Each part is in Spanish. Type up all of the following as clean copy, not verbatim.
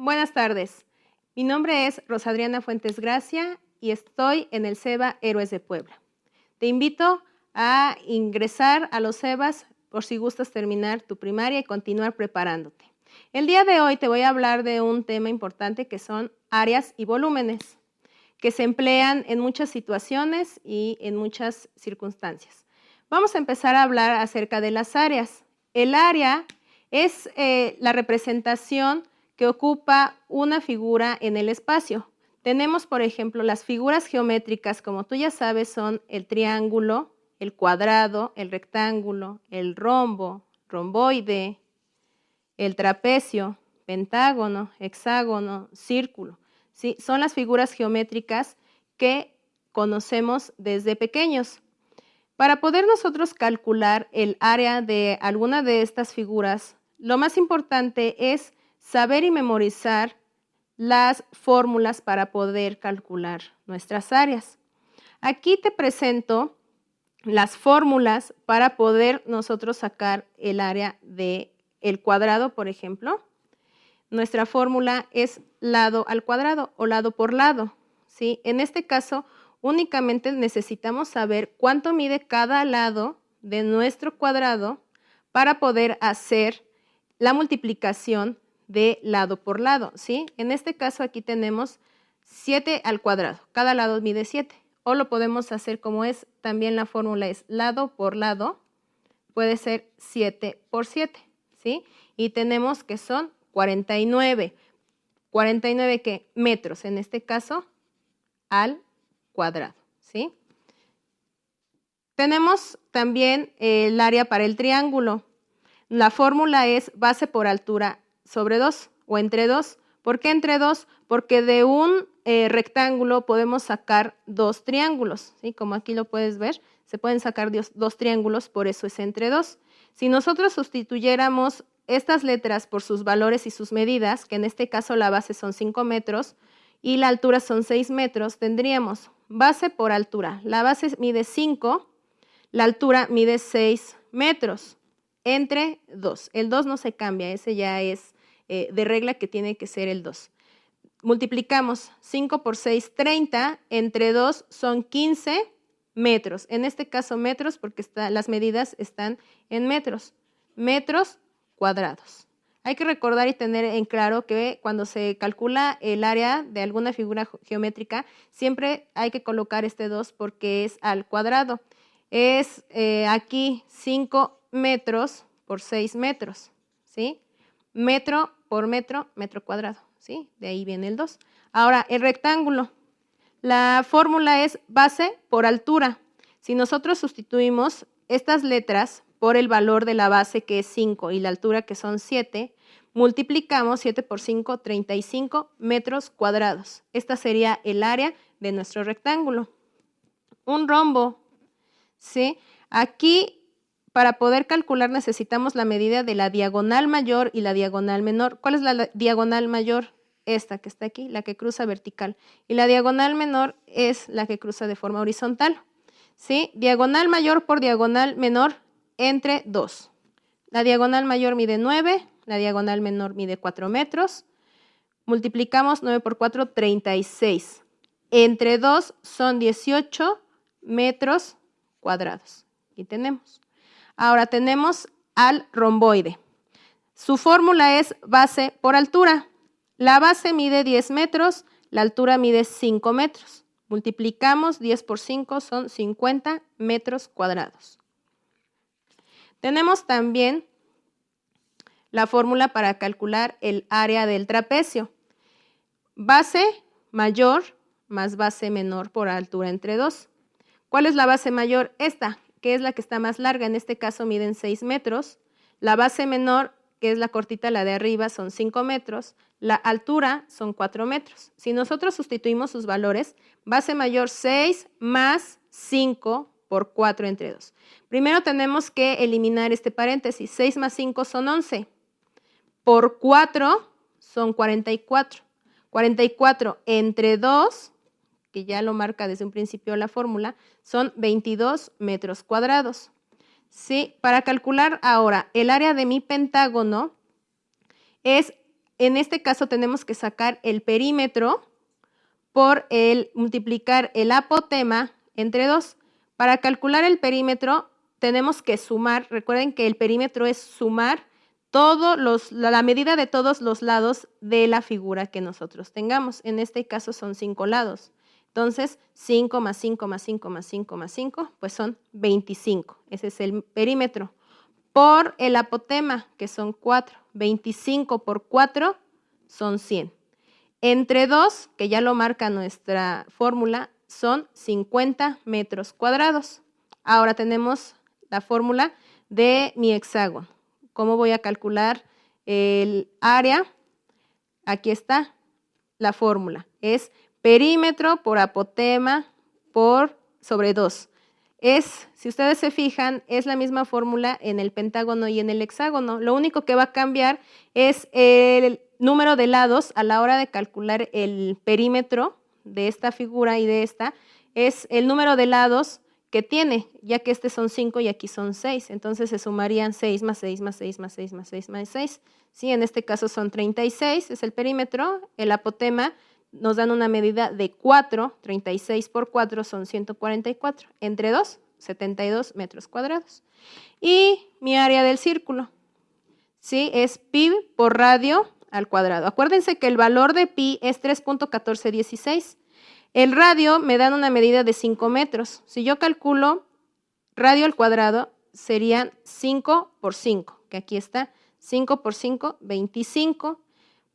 Buenas tardes. Mi nombre es Rosa Adriana Fuentes Gracia y estoy en el CEBA Héroes de Puebla. Te invito a ingresar a los CEBAs por si gustas terminar tu primaria y continuar preparándote. El día de hoy te voy a hablar de un tema importante que son áreas y volúmenes, que se emplean en muchas situaciones y en muchas circunstancias. Vamos a empezar a hablar acerca de las áreas. El área es la representación que ocupa una figura en el espacio. Tenemos, por ejemplo, las figuras geométricas, como tú ya sabes, son el triángulo, el cuadrado, el rectángulo, el rombo, romboide, el trapecio, pentágono, hexágono, círculo. ¿Sí? Son las figuras geométricas que conocemos desde pequeños. Para poder nosotros calcular el área de alguna de estas figuras, lo más importante es saber y memorizar las fórmulas para poder calcular nuestras áreas. Aquí te presento las fórmulas para poder nosotros sacar el área del cuadrado, por ejemplo. Nuestra fórmula es lado al cuadrado o lado por lado, ¿sí? En este caso, únicamente necesitamos saber cuánto mide cada lado de nuestro cuadrado para poder hacer la multiplicación de lado por lado, ¿sí? En este caso aquí tenemos 7 al cuadrado, cada lado mide 7, o lo podemos hacer como es, también la fórmula es lado por lado, puede ser 7 por 7, ¿sí? Y tenemos que son 49. ¿49 qué? Metros, en este caso, al cuadrado, ¿sí? Tenemos también el área para el triángulo. La fórmula es base por altura sobre 2 o entre 2. ¿Por qué entre 2? Porque de un rectángulo podemos sacar dos triángulos, ¿sí? Como aquí lo puedes ver, se pueden sacar dos triángulos, por eso es entre 2. Si nosotros sustituyéramos estas letras por sus valores y sus medidas, que en este caso la base son 5 metros y la altura son 6 metros, tendríamos base por altura. La base mide 5, la altura mide 6 metros, entre 2. El 2 no se cambia, ese ya es de regla que tiene que ser el 2. Multiplicamos 5 por 6, 30, entre 2 son 15 metros. En este caso metros porque las medidas están en metros cuadrados. Hay que recordar y tener en claro que cuando se calcula el área de alguna figura geométrica, siempre hay que colocar este 2 porque es al cuadrado. Es aquí 5 metros por 6 metros, ¿sí? Metro por metro, metro cuadrado, ¿sí? De ahí viene el 2. Ahora, el rectángulo. La fórmula es base por altura. Si nosotros sustituimos estas letras por el valor de la base, que es 5, y la altura, que son 7, multiplicamos 7 por 5, 35 metros cuadrados. Esta sería el área de nuestro rectángulo. Un rombo, ¿sí? Aquí, para poder calcular, necesitamos la medida de la diagonal mayor y la diagonal menor. ¿Cuál es la diagonal mayor? Esta que está aquí, la que cruza vertical. Y la diagonal menor es la que cruza de forma horizontal, ¿sí? Diagonal mayor por diagonal menor entre 2. La diagonal mayor mide 9, la diagonal menor mide 4 metros. Multiplicamos 9 por 4, 36. Entre 2 son 18 metros cuadrados. Aquí tenemos. Ahora tenemos al romboide. Su fórmula es base por altura. La base mide 10 metros, la altura mide 5 metros. Multiplicamos 10 por 5, son 50 metros cuadrados. Tenemos también la fórmula para calcular el área del trapecio. Base mayor más base menor por altura entre 2. ¿Cuál es la base mayor? Esta, que es la que está más larga, en este caso miden 6 metros. La base menor, que es la cortita, la de arriba, son 5 metros. La altura son 4 metros. Si nosotros sustituimos sus valores, base mayor 6 más 5 por 4 entre 2. Primero tenemos que eliminar este paréntesis. 6 más 5 son 11. Por 4 son 44. 44 entre 2, que ya lo marca desde un principio la fórmula, son 22 metros cuadrados. ¿Sí? Para calcular ahora el área de mi pentágono es en este caso tenemos que sacar el perímetro por multiplicar el apotema entre 2. Para calcular el perímetro tenemos que sumar, recuerden que el perímetro es sumar la medida de todos los lados de la figura que nosotros tengamos. En este caso son 5 lados. Entonces, 5 más 5 más 5 más 5 más 5, pues son 25. Ese es el perímetro. Por el apotema, que son 4. 25 por 4 son 100. Entre 2, que ya lo marca nuestra fórmula, son 50 metros cuadrados. Ahora tenemos la fórmula de mi hexágono. ¿Cómo voy a calcular el área? Aquí está la fórmula. Es perímetro por apotema sobre 2. Si ustedes se fijan, es la misma fórmula en el pentágono y en el hexágono. Lo único que va a cambiar es el número de lados a la hora de calcular el perímetro de esta figura y de esta. Es el número de lados que tiene, ya que son 5 y aquí son 6. Entonces se sumarían 6 más 6 más 6 más 6 más 6 más 6. Sí, en este caso son 36, es el perímetro. El apotema nos dan una medida de 4, 36 por 4 son 144. Entre 2, 72 metros cuadrados. Y mi área del círculo, ¿sí? Es pi por radio al cuadrado. Acuérdense que el valor de pi es 3.1416. El radio me dan una medida de 5 metros. Si yo calculo radio al cuadrado, serían 5 por 5, que aquí está. 5 por 5, 25,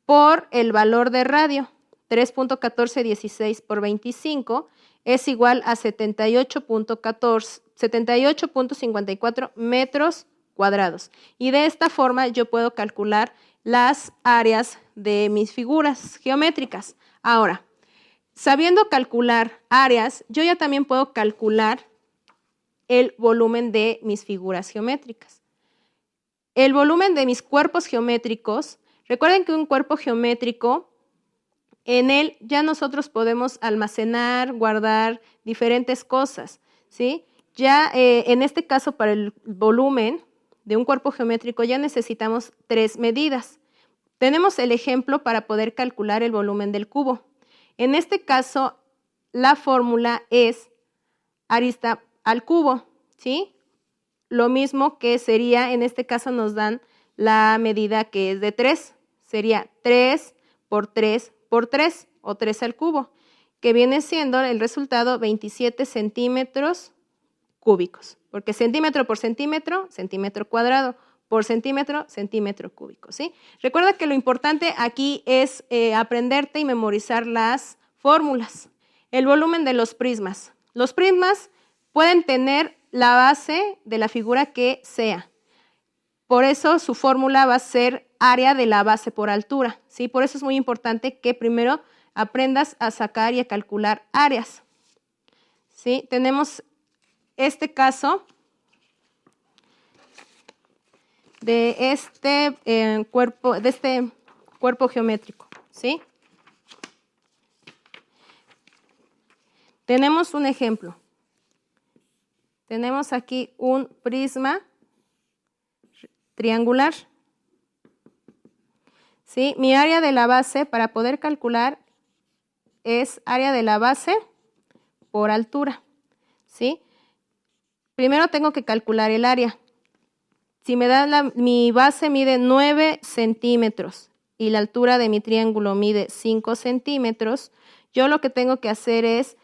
por el valor de radio. 3.1416 por 25 es igual a 78.54 metros cuadrados. Y de esta forma yo puedo calcular las áreas de mis figuras geométricas. Ahora, sabiendo calcular áreas, yo ya también puedo calcular el volumen de mis figuras geométricas. El volumen de mis cuerpos geométricos, recuerden que un cuerpo geométrico, en él ya nosotros podemos almacenar, guardar diferentes cosas, ¿sí? Ya en este caso para el volumen de un cuerpo geométrico ya necesitamos 3 medidas. Tenemos el ejemplo para poder calcular el volumen del cubo. En este caso, la fórmula es arista al cubo, ¿sí? Lo mismo que sería, en este caso nos dan la medida que es de 3. Sería 3 por 3 por 3, o 3 al cubo, que viene siendo el resultado 27 centímetros cúbicos. Porque centímetro por centímetro, centímetro cuadrado, por centímetro, centímetro cúbico, ¿sí? Recuerda que lo importante aquí es aprenderte y memorizar las fórmulas. El volumen de los prismas. Los prismas pueden tener la base de la figura que sea. Por eso su fórmula va a ser área de la base por altura, ¿sí? Por eso es muy importante que primero aprendas a sacar y a calcular áreas, ¿sí? Tenemos este caso de este cuerpo geométrico, ¿sí? Tenemos un ejemplo. Tenemos aquí un prisma triangular, ¿sí? Mi área de la base para poder calcular es área de la base por altura, ¿sí? Primero tengo que calcular el área. Si me dan mi base mide 9 centímetros y la altura de mi triángulo mide 5 centímetros, yo lo que tengo que hacer es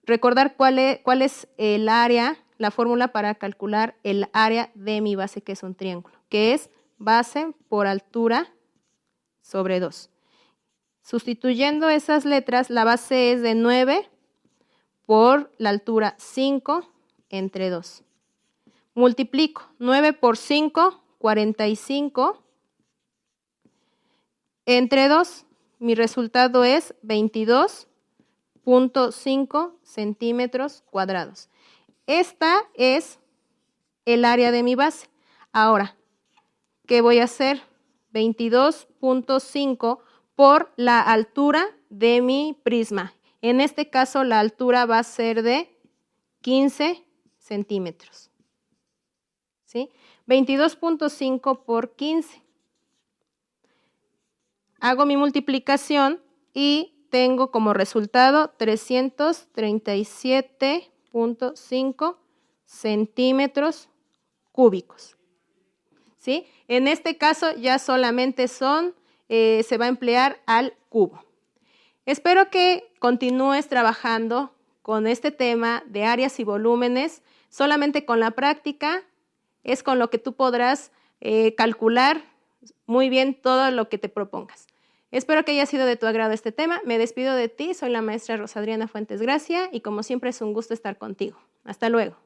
recordar cuál es el área, la fórmula para calcular el área de mi base, que es un triángulo, que es base por altura sobre 2. Sustituyendo esas letras, la base es de 9 por la altura 5 entre 2. Multiplico 9 por 5, 45. Entre 2, mi resultado es 22.5 centímetros cuadrados. Esta es el área de mi base. Ahora, ¿qué voy a hacer? 22.5 por la altura de mi prisma. En este caso, la altura va a ser de 15 centímetros. ¿Sí? 22.5 por 15. hago mi multiplicación y tengo como resultado 337.5 centímetros cúbicos. ¿Sí? En este caso ya solamente se va a emplear al cubo. Espero que continúes trabajando con este tema de áreas y volúmenes. Solamente con la práctica es con lo que tú podrás calcular muy bien todo lo que te propongas. Espero que haya sido de tu agrado este tema. Me despido de ti. Soy la maestra Rosa Adriana Fuentes Gracia y como siempre es un gusto estar contigo. Hasta luego.